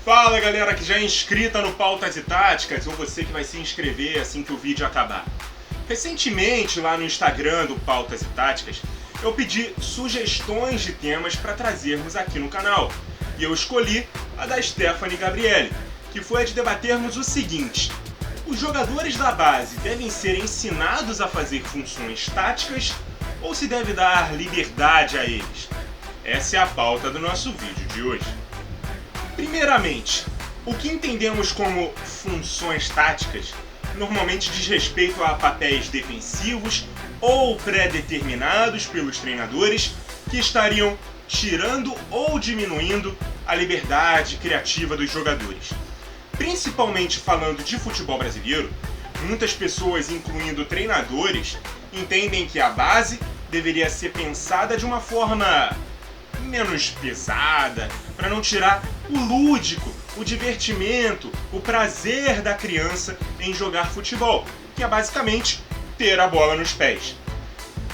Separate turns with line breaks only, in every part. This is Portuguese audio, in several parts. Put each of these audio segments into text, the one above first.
Fala galera que já é inscrita no Pautas e Táticas, ou você que vai se inscrever assim que o vídeo acabar. Recentemente, lá no Instagram do Pautas e Táticas, eu pedi sugestões de temas para trazermos aqui no canal. E eu escolhi a da Stephanie Gabriele, que foi a de debatermos o seguinte: os jogadores da base devem ser ensinados a fazer funções táticas ou se deve dar liberdade a eles? Essa é a pauta do nosso vídeo de hoje. Primeiramente, o que entendemos como funções táticas normalmente diz respeito a papéis defensivos ou pré-determinados pelos treinadores que estariam tirando ou diminuindo a liberdade criativa dos jogadores. Principalmente falando de futebol brasileiro, muitas pessoas, incluindo treinadores, entendem que a base deveria ser pensada de uma forma menos pesada, para não tirar o lúdico, o divertimento, o prazer da criança em jogar futebol, que é basicamente ter a bola nos pés.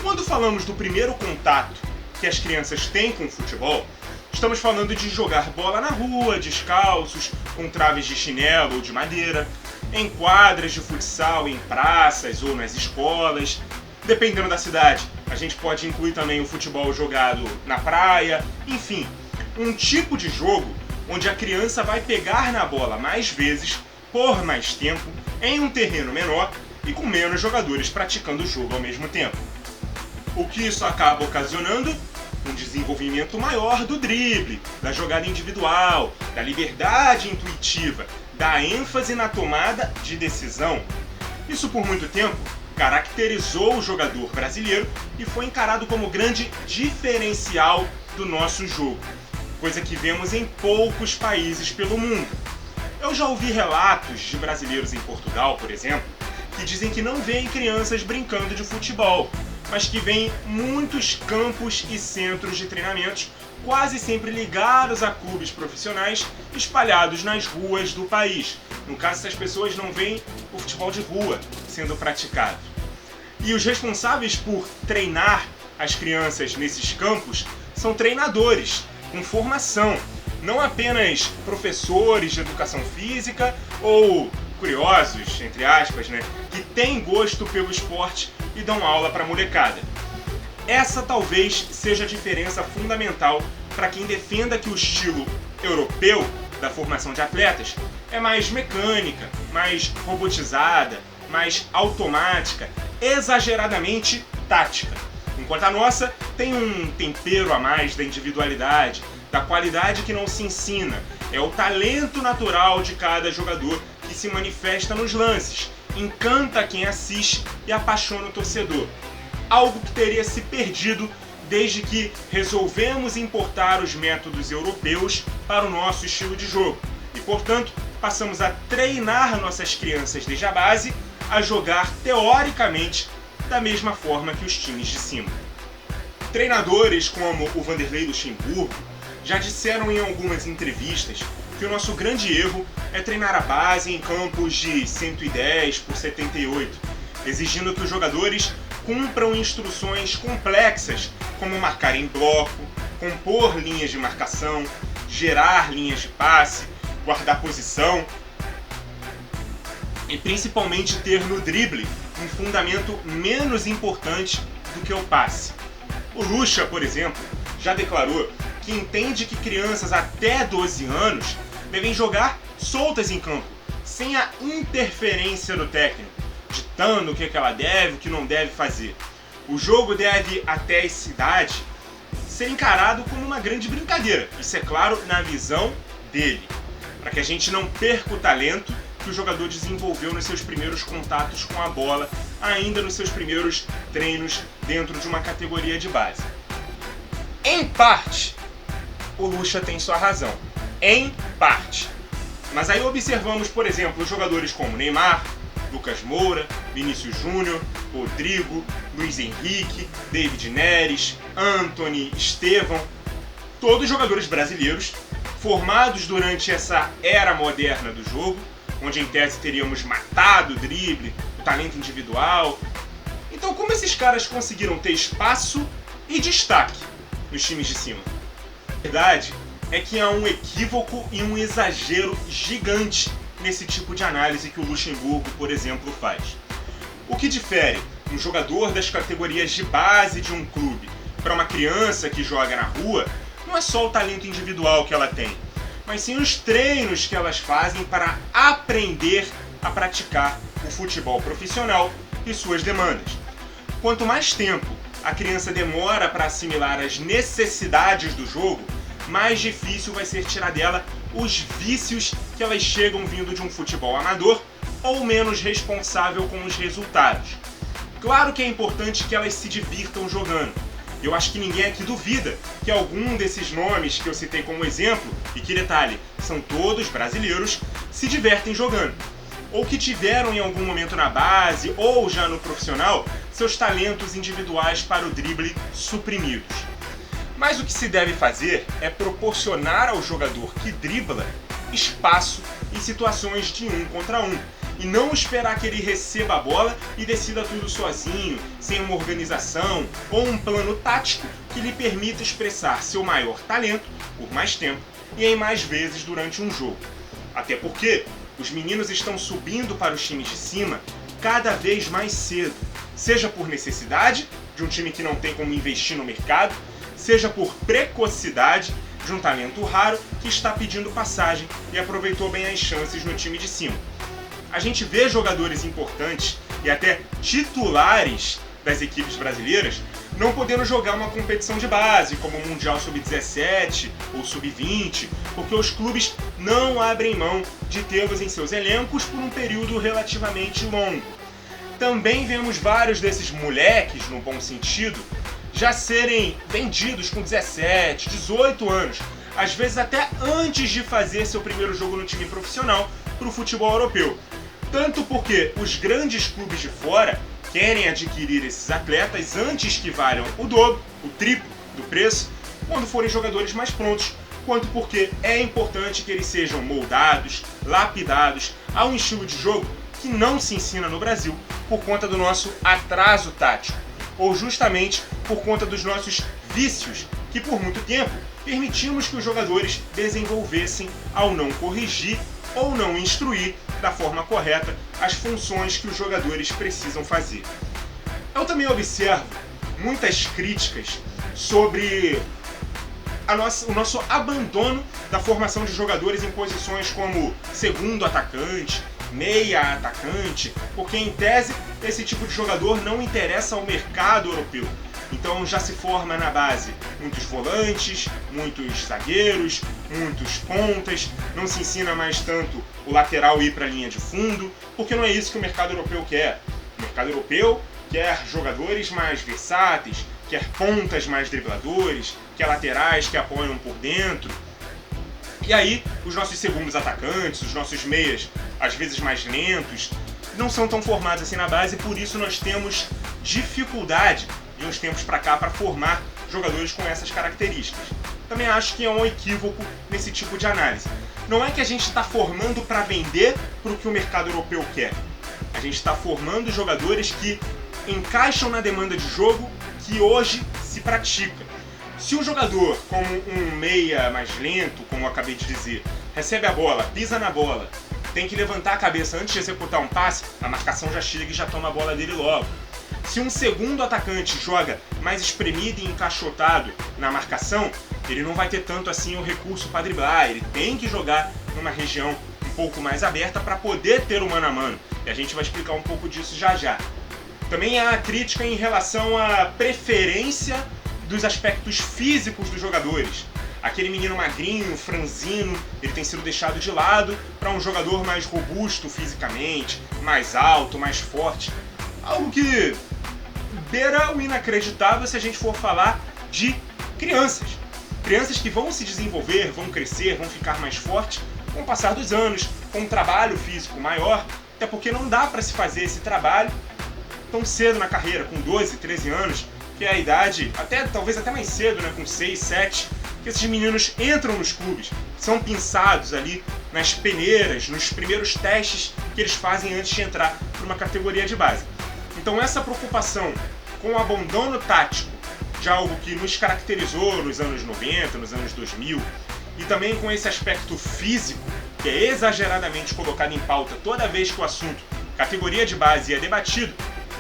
Quando falamos do primeiro contato que as crianças têm com o futebol, estamos falando de jogar bola na rua, descalços, com traves de chinelo ou de madeira, em quadras de futsal, em praças ou nas escolas. Dependendo da cidade, a gente pode incluir também o futebol jogado na praia, enfim, um tipo de jogo onde a criança vai pegar na bola mais vezes, por mais tempo, em um terreno menor e com menos jogadores praticando o jogo ao mesmo tempo. O que isso acaba ocasionando? Um desenvolvimento maior do drible, da jogada individual, da liberdade intuitiva, da ênfase na tomada de decisão. Isso por muito tempo caracterizou o jogador brasileiro e foi encarado como grande diferencial do nosso jogo, coisa que vemos em poucos países pelo mundo. Eu já ouvi relatos de brasileiros em Portugal, por exemplo, que dizem que não veem crianças brincando de futebol, mas que veem muitos campos e centros de treinamentos quase sempre ligados a clubes profissionais espalhados nas ruas do país. No caso, essas pessoas não veem o futebol de rua sendo praticado. E os responsáveis por treinar as crianças nesses campos são treinadores com formação, não apenas professores de educação física ou curiosos, entre aspas, que têm gosto pelo esporte e dão aula para a molecada. Essa talvez seja a diferença fundamental para quem defenda que o estilo europeu da formação de atletas é mais mecânica, mais robotizada, mais automática, exageradamente tática. Enquanto a nossa tem um tempero a mais da individualidade, da qualidade que não se ensina. É o talento natural de cada jogador que se manifesta nos lances, encanta quem assiste e apaixona o torcedor. Algo que teria se perdido desde que resolvemos importar os métodos europeus para o nosso estilo de jogo. E, portanto, passamos a treinar nossas crianças desde a base a jogar teoricamente da mesma forma que os times de cima. Treinadores como o Vanderlei Luxemburgo já disseram em algumas entrevistas que o nosso grande erro é treinar a base em campos de 110 por 78, exigindo que os jogadores cumpram instruções complexas como marcar em bloco, compor linhas de marcação, gerar linhas de passe, guardar posição e principalmente ter no drible um fundamento menos importante do que o passe. O Lucha, por exemplo, já declarou que entende que crianças até 12 anos devem jogar soltas em campo, sem a interferência do técnico, ditando o que ela deve, o que não deve fazer. O jogo deve, até essa idade, ser encarado como uma grande brincadeira. Isso é claro na visão dele, para que a gente não perca o talento que o jogador desenvolveu nos seus primeiros contatos com a bola, ainda nos seus primeiros treinos dentro de uma categoria de base. Em parte, o Lucha tem sua razão. Em parte. Mas aí observamos, por exemplo, os jogadores como Neymar, Lucas Moura, Vinícius Júnior, Rodrigo, Luiz Henrique, David Neres, Antony, Estevão, todos jogadores brasileiros formados durante essa era moderna do jogo, onde em tese teríamos matado o drible, o talento individual. Então, como esses caras conseguiram ter espaço e destaque nos times de cima? A verdade é que há um equívoco e um exagero gigante nesse tipo de análise que o Luxemburgo, por exemplo, faz. O que difere um jogador das categorias de base de um clube para uma criança que joga na rua não é só o talento individual que ela tem, mas sim os treinos que elas fazem para aprender a praticar o futebol profissional e suas demandas. Quanto mais tempo a criança demora para assimilar as necessidades do jogo, mais difícil vai ser tirar dela os vícios que elas chegam vindo de um futebol amador ou menos responsável com os resultados. Claro que é importante que elas se divirtam jogando. Eu acho que ninguém aqui duvida que algum desses nomes que eu citei como exemplo, e que detalhe, são todos brasileiros, se divertem jogando. Ou que tiveram em algum momento na base ou já no profissional seus talentos individuais para o drible suprimidos. Mas o que se deve fazer é proporcionar ao jogador que dribla espaço em situações de 1 contra 1 e não esperar que ele receba a bola e decida tudo sozinho, sem uma organização ou um plano tático que lhe permita expressar seu maior talento por mais tempo e em mais vezes durante um jogo. Até porque os meninos estão subindo para os times de cima cada vez mais cedo, seja por necessidade de um time que não tem como investir no mercado, seja por precocidade de um talento raro que está pedindo passagem e aproveitou bem as chances no time de cima. A gente vê jogadores importantes e até titulares das equipes brasileiras não podendo jogar uma competição de base, como o Mundial Sub-17 ou Sub-20, porque os clubes não abrem mão de tê-los em seus elencos por um período relativamente longo. Também vemos vários desses moleques, no bom sentido, já serem vendidos com 17, 18 anos, às vezes até antes de fazer seu primeiro jogo no time profissional para o futebol europeu. Tanto porque os grandes clubes de fora querem adquirir esses atletas antes que valham o dobro, o triplo do preço, quando forem jogadores mais prontos, quanto porque é importante que eles sejam moldados, lapidados a um estilo de jogo que não se ensina no Brasil por conta do nosso atraso tático, ou justamente por conta dos nossos vícios, que por muito tempo permitimos que os jogadores desenvolvessem ao não corrigir ou não instruir da forma correta as funções que os jogadores precisam fazer. Eu também observo muitas críticas sobre o nosso abandono da formação de jogadores em posições como segundo atacante, meia atacante, porque em tese esse tipo de jogador não interessa ao mercado europeu. Então já se forma na base muitos volantes, muitos zagueiros, muitos pontas, não se ensina mais tanto o lateral ir para a linha de fundo, porque não é isso que o mercado europeu quer. O mercado europeu quer jogadores mais versáteis, quer pontas mais dribladores, quer laterais que apoiam por dentro. E aí os nossos segundos atacantes, os nossos meias, às vezes mais lentos, não são tão formados assim na base, e por isso nós temos dificuldade de uns tempos para cá para formar jogadores com essas características. Também acho que é um equívoco nesse tipo de análise. Não é que a gente está formando para vender para o que o mercado europeu quer. A gente está formando jogadores que encaixam na demanda de jogo que hoje se pratica. Se o jogador, como um meia mais lento, como eu acabei de dizer, recebe a bola, pisa na bola, tem que levantar a cabeça antes de executar um passe, a marcação já chega e já toma a bola dele logo. Se um segundo atacante joga mais espremido e encaixotado na marcação, ele não vai ter tanto assim o recurso para driblar, ele tem que jogar numa região um pouco mais aberta para poder ter o mano a mano. E a gente vai explicar um pouco disso já já. Também há crítica em relação à preferência dos aspectos físicos dos jogadores. Aquele menino magrinho, franzino, ele tem sido deixado de lado para um jogador mais robusto fisicamente, mais alto, mais forte. Algo que beira o inacreditável se a gente for falar de crianças. Crianças que vão se desenvolver, vão crescer, vão ficar mais fortes com o passar dos anos, com um trabalho físico maior, até porque não dá para se fazer esse trabalho tão cedo na carreira, com 12, 13 anos, que é a idade, talvez até mais cedo, né, com 6, 7, que esses meninos entram nos clubes, são pinçados ali nas peneiras, nos primeiros testes que eles fazem antes de entrar para uma categoria de base. Então essa preocupação com o abandono tático de algo que nos caracterizou nos anos 90, nos anos 2000, e também com esse aspecto físico, que é exageradamente colocado em pauta toda vez que o assunto categoria de base é debatido,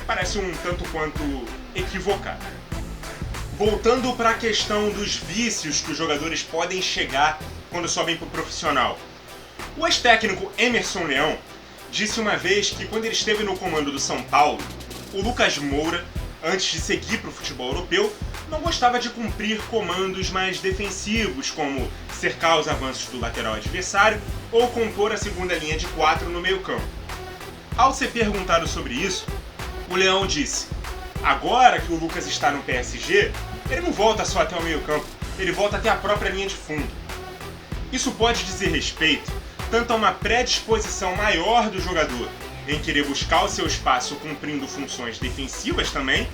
parece um tanto quanto equivocado. Voltando para a questão dos vícios que os jogadores podem chegar quando sobem para o profissional. O ex-técnico Emerson Leão disse uma vez que quando ele esteve no comando do São Paulo, o Lucas Moura, antes de seguir para o futebol europeu, não gostava de cumprir comandos mais defensivos, como cercar os avanços do lateral adversário ou compor a segunda linha de 4 no meio-campo. Ao ser perguntado sobre isso, o Leão disse: agora que o Lucas está no PSG, ele não volta só até o meio-campo, ele volta até a própria linha de fundo. Isso pode dizer respeito tanto a uma predisposição maior do jogador em querer buscar o seu espaço cumprindo funções defensivas também,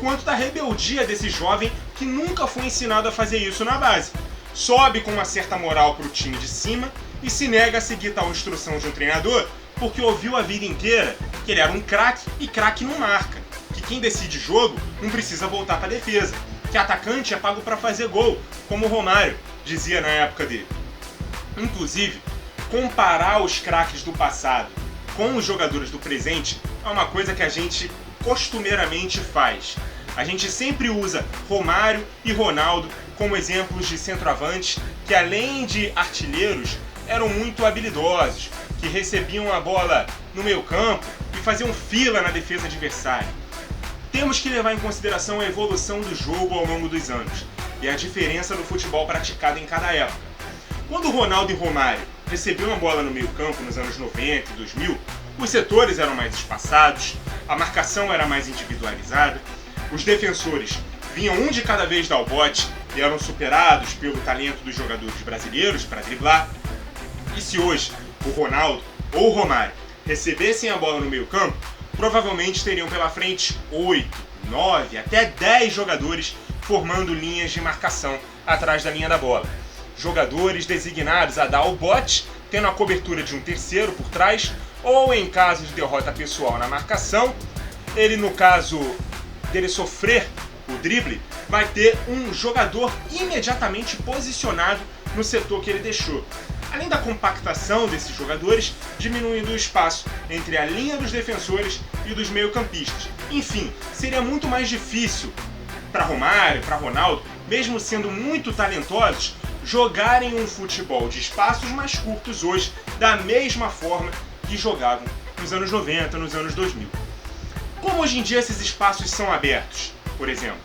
quanto da rebeldia desse jovem que nunca foi ensinado a fazer isso na base. Sobe com uma certa moral para o time de cima e se nega a seguir tal instrução de um treinador porque ouviu a vida inteira que ele era um craque e craque não marca, que quem decide jogo não precisa voltar para a defesa, que atacante é pago para fazer gol, como o Romário dizia na época dele. Inclusive, comparar os craques do passado com os jogadores do presente é uma coisa que a gente costumeiramente faz. A gente sempre usa Romário e Ronaldo como exemplos de centroavantes que, além de artilheiros, eram muito habilidosos, que recebiam a bola no meio-campo e faziam fila na defesa adversária. Temos que levar em consideração a evolução do jogo ao longo dos anos e a diferença do futebol praticado em cada época. Quando Ronaldo e Romário recebiam a bola no meio-campo nos anos 90 e 2000, os setores eram mais espaçados, a marcação era mais individualizada, os defensores vinham um de cada vez dar o bote e eram superados pelo talento dos jogadores brasileiros para driblar. E se hoje o Ronaldo ou o Romário recebessem a bola no meio-campo, provavelmente teriam pela frente 8, 9, até 10 jogadores formando linhas de marcação atrás da linha da bola. Jogadores designados a dar o bote, tendo a cobertura de um terceiro por trás, ou em caso de derrota pessoal na marcação, ele, no caso dele sofrer o drible, vai ter um jogador imediatamente posicionado no setor que ele deixou. Além da compactação desses jogadores, diminuindo o espaço entre a linha dos defensores e dos meio-campistas. Enfim, seria muito mais difícil para Romário, para Ronaldo, mesmo sendo muito talentosos, jogarem um futebol de espaços mais curtos hoje, da mesma forma que jogavam nos anos 90, nos anos 2000. Como hoje em dia esses espaços são abertos, por exemplo?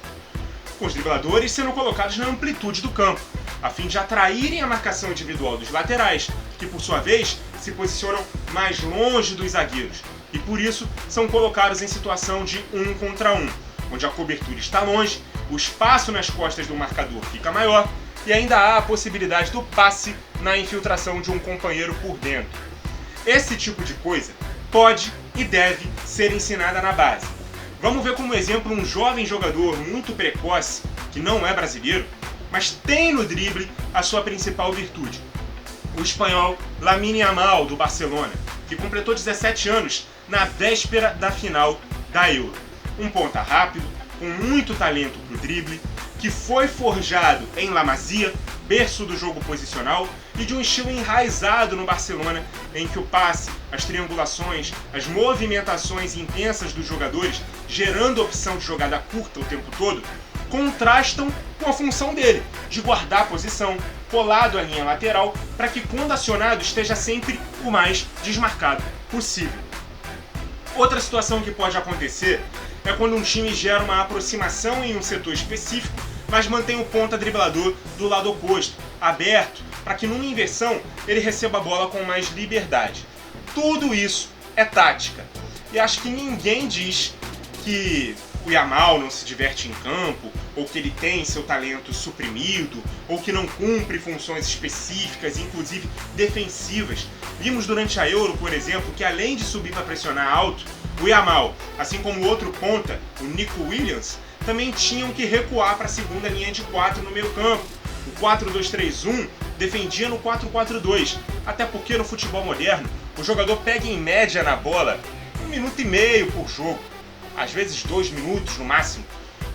Com os dribladores sendo colocados na amplitude do campo, a fim de atraírem a marcação individual dos laterais, que por sua vez se posicionam mais longe dos zagueiros, e por isso são colocados em situação de 1 contra 1, onde a cobertura está longe, o espaço nas costas do marcador fica maior, e ainda há a possibilidade do passe na infiltração de um companheiro por dentro. Esse tipo de coisa pode e deve ser ensinada na base. Vamos ver como exemplo um jovem jogador muito precoce, que não é brasileiro, mas tem no drible a sua principal virtude. O espanhol Lamine Yamal, do Barcelona, que completou 17 anos na véspera da final da Euro. Um ponta rápido, com muito talento para o drible, que foi forjado em La Masia, berço do jogo posicional, e de um estilo enraizado no Barcelona, em que o passe, as triangulações, as movimentações intensas dos jogadores, gerando a opção de jogada curta o tempo todo, contrastam com a função dele, de guardar a posição, colado à linha lateral, para que quando acionado esteja sempre o mais desmarcado possível. Outra situação que pode acontecer é quando um time gera uma aproximação em um setor específico, mas mantém o ponta driblador do lado oposto, aberto, para que numa inversão ele receba a bola com mais liberdade. Tudo isso é tática. E acho que ninguém diz que o Yamal não se diverte em campo, ou que ele tem seu talento suprimido, ou que não cumpre funções específicas, inclusive defensivas. Vimos durante a Euro, por exemplo, que além de subir para pressionar alto, o Yamal, assim como o outro ponta, o Nico Williams, também tinham que recuar para a segunda linha de 4 no meio campo. O 4-2-3-1 defendia no 4-4-2, até porque no futebol moderno o jogador pega em média na bola 1,5 minutos por jogo, às vezes 2 minutos no máximo.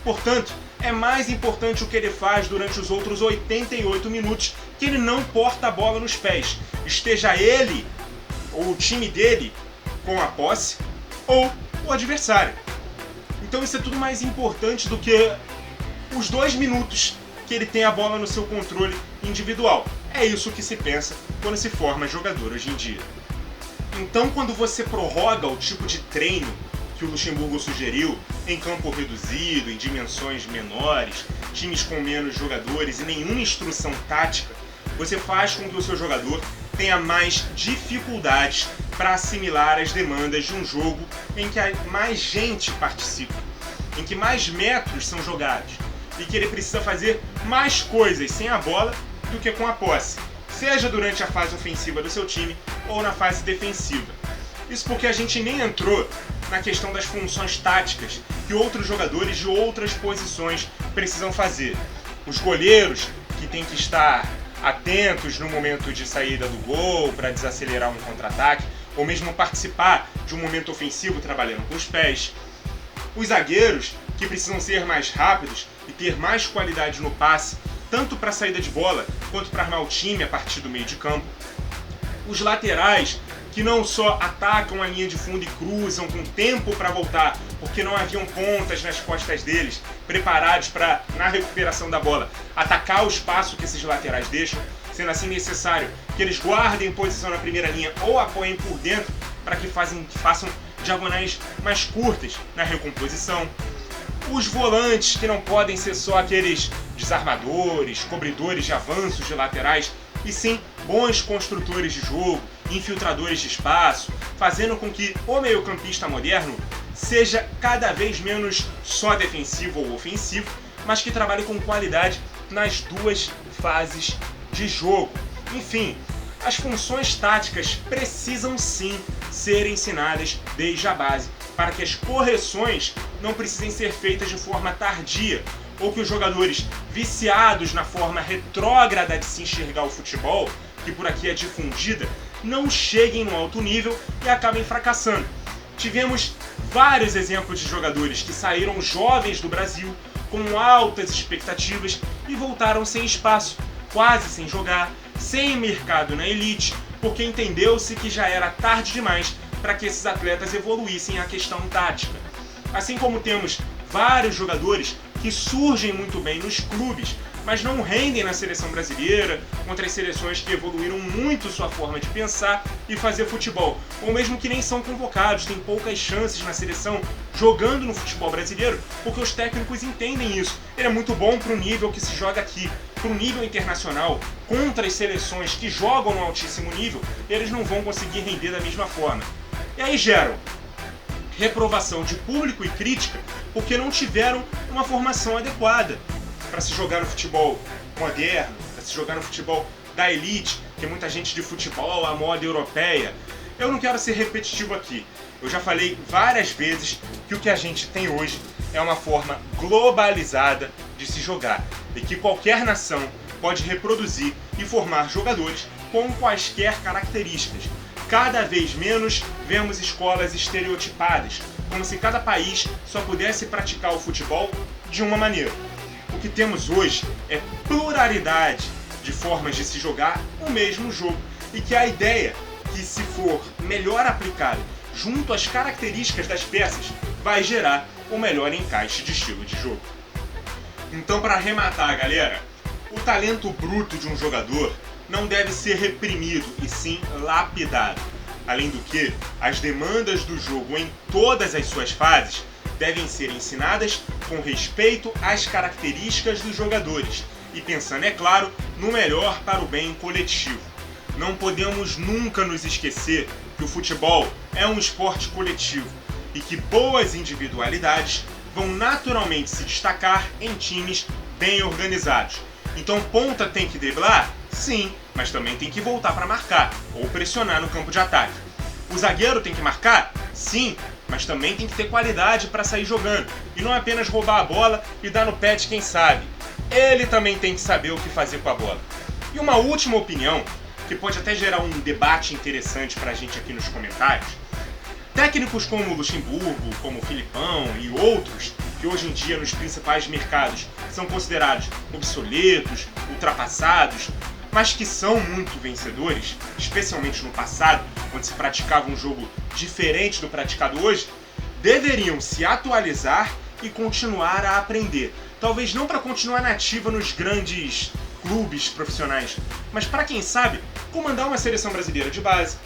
Portanto, é mais importante o que ele faz durante os outros 88 minutos, que ele não porta a bola nos pés. Esteja ele ou o time dele com a posse ou o adversário. Então isso é tudo mais importante do que os 2 minutos que ele tem a bola no seu controle individual. É isso que se pensa quando se forma jogador hoje em dia. Então, quando você prorroga o tipo de treino que o Luxemburgo sugeriu, em campo reduzido, em dimensões menores, times com menos jogadores e nenhuma instrução tática, você faz com que o seu jogador tenha mais dificuldades para assimilar as demandas de um jogo em que mais gente participa, em que mais metros são jogados e que ele precisa fazer mais coisas sem a bola do que com a posse, seja durante a fase ofensiva do seu time ou na fase defensiva. Isso porque a gente nem entrou na questão das funções táticas que outros jogadores de outras posições precisam fazer. Os goleiros, que têm que estar atentos no momento de saída do gol para desacelerar um contra-ataque, ou mesmo participar de um momento ofensivo trabalhando com os pés. Os zagueiros, que precisam ser mais rápidos e ter mais qualidade no passe, tanto para a saída de bola quanto para armar o time a partir do meio de campo. Os laterais, que não só atacam a linha de fundo e cruzam com tempo para voltar, porque não haviam pontas nas costas deles, preparados para, na recuperação da bola, atacar o espaço que esses laterais deixam, sendo assim necessário que eles guardem posição na primeira linha ou apoiem por dentro para que façam diagonais mais curtas na recomposição. Os volantes, que não podem ser só aqueles desarmadores, cobridores de avanços de laterais, e sim bons construtores de jogo, infiltradores de espaço, fazendo com que o meio-campista moderno seja cada vez menos só defensivo ou ofensivo, mas que trabalhe com qualidade nas duas fases de jogo. Enfim, as funções táticas precisam sim ser ensinadas desde a base, para que as correções não precisem ser feitas de forma tardia, ou que os jogadores viciados na forma retrógrada de se enxergar o futebol, que por aqui é difundida, não cheguem no alto nível e acabem fracassando. Tivemos vários exemplos de jogadores que saíram jovens do Brasil com altas expectativas e voltaram sem espaço, quase sem jogar, sem mercado na elite, porque entendeu-se que já era tarde demais para que esses atletas evoluíssem a questão tática. Assim como temos vários jogadores que surgem muito bem nos clubes, mas não rendem na seleção brasileira, contra as seleções que evoluíram muito sua forma de pensar e fazer futebol, ou mesmo que nem são convocados, têm poucas chances na seleção jogando no futebol brasileiro, porque os técnicos entendem isso. Ele é muito bom para o nível que se joga aqui, para o nível internacional, contra as seleções que jogam no altíssimo nível, eles não vão conseguir render da mesma forma. E aí geram reprovação de público e crítica porque não tiveram uma formação adequada para se jogar no futebol moderno, para se jogar no futebol da elite, que muita gente de futebol à moda europeia. Eu não quero ser repetitivo aqui. Eu já falei várias vezes que o que a gente tem hoje é uma forma globalizada de se jogar e que qualquer nação pode reproduzir e formar jogadores com quaisquer características. Cada vez menos vemos escolas estereotipadas, como se cada país só pudesse praticar o futebol de uma maneira. O que temos hoje é pluralidade de formas de se jogar o mesmo jogo e que a ideia que, se for melhor aplicada junto às características das peças, vai gerar o melhor encaixe de estilo de jogo. Então, para arrematar, galera, o talento bruto de um jogador não deve ser reprimido e sim lapidado. Além do que, as demandas do jogo em todas as suas fases devem ser ensinadas com respeito às características dos jogadores e pensando, é claro, no melhor para o bem coletivo. Não podemos nunca nos esquecer que o futebol é um esporte coletivo e que boas individualidades vão naturalmente se destacar em times bem organizados. Então ponta tem que driblar? Sim, mas também tem que voltar para marcar ou pressionar no campo de ataque. O zagueiro tem que marcar? Sim, mas também tem que ter qualidade para sair jogando e não apenas roubar a bola e dar no pé de quem sabe. Ele também tem que saber o que fazer com a bola. E uma última opinião, que pode até gerar um debate interessante para a gente aqui nos comentários. Técnicos como o Luxemburgo, como o Filipão e outros que hoje em dia nos principais mercados são considerados obsoletos, ultrapassados, mas que são muito vencedores, especialmente no passado, quando se praticava um jogo diferente do praticado hoje, deveriam se atualizar e continuar a aprender. Talvez não para continuar na ativa nos grandes clubes profissionais, mas para quem sabe comandar uma seleção brasileira de base,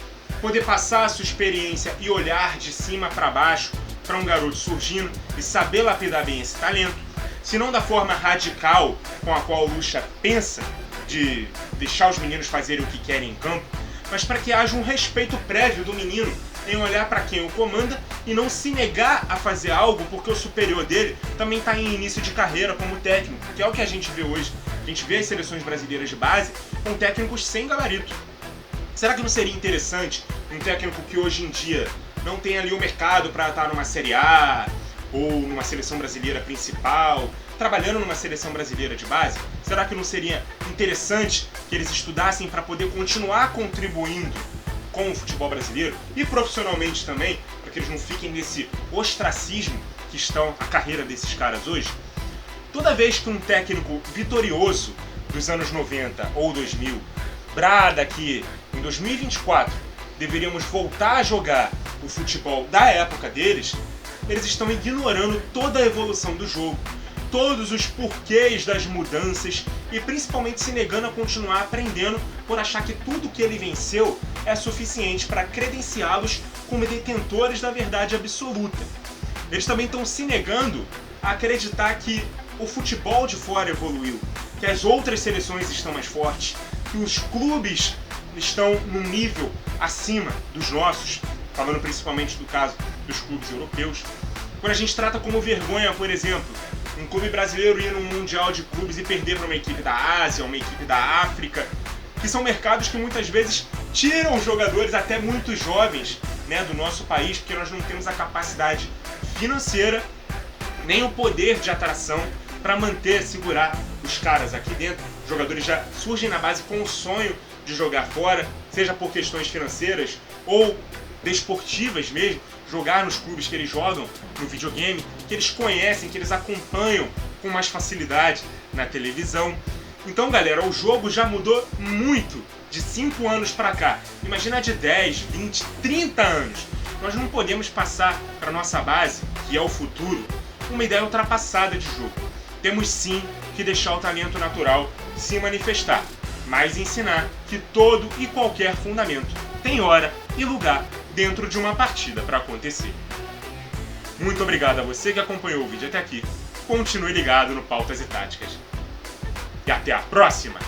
poder passar a sua experiência e olhar de cima para baixo para um garoto surgindo e saber lapidar bem esse talento, se não da forma radical com a qual o Lucha pensa, de deixar os meninos fazerem o que querem em campo, mas para que haja um respeito prévio do menino em olhar para quem o comanda e não se negar a fazer algo porque o superior dele também está em início de carreira como técnico, que é o que a gente vê hoje. A gente vê as seleções brasileiras de base com técnicos sem gabarito. Será que não seria interessante um técnico que hoje em dia não tem ali o mercado para estar numa Série A ou numa seleção brasileira principal, trabalhando numa seleção brasileira de base? Será que não seria interessante que eles estudassem para poder continuar contribuindo com o futebol brasileiro e profissionalmente também, para que eles não fiquem nesse ostracismo que estão a carreira desses caras hoje? Toda vez que um técnico vitorioso dos anos 90 ou 2000 brada que em 2024 deveríamos voltar a jogar o futebol da época deles, eles estão ignorando toda a evolução do jogo, todos os porquês das mudanças e principalmente se negando a continuar aprendendo por achar que tudo que ele venceu é suficiente para credenciá-los como detentores da verdade absoluta. Eles também estão se negando a acreditar que o futebol de fora evoluiu, que as outras seleções estão mais fortes, que os clubes estão num nível acima dos nossos, falando principalmente do caso dos clubes europeus. Quando a gente trata como vergonha, por exemplo, um clube brasileiro ir num mundial de clubes e perder para uma equipe da Ásia, uma equipe da África, que são mercados que muitas vezes tiram jogadores até muito jovens, né, do nosso país, porque nós não temos a capacidade financeira nem o poder de atração para manter, segurar os caras aqui dentro. Os jogadores já surgem na base com o sonho de jogar fora, seja por questões financeiras ou desportivas mesmo, jogar nos clubes que eles jogam no videogame, que eles conhecem, que eles acompanham com mais facilidade na televisão. Então, galera, o jogo já mudou muito de 5 anos para cá. Imagina de 10, 20, 30 anos. Nós não podemos passar para nossa base, que é o futuro, uma ideia ultrapassada de jogo. Temos sim que deixar o talento natural se manifestar, mas ensinar que todo e qualquer fundamento tem hora e lugar dentro de uma partida para acontecer. Muito obrigado a você que acompanhou o vídeo até aqui. Continue ligado no Pautas e Táticas. E até a próxima!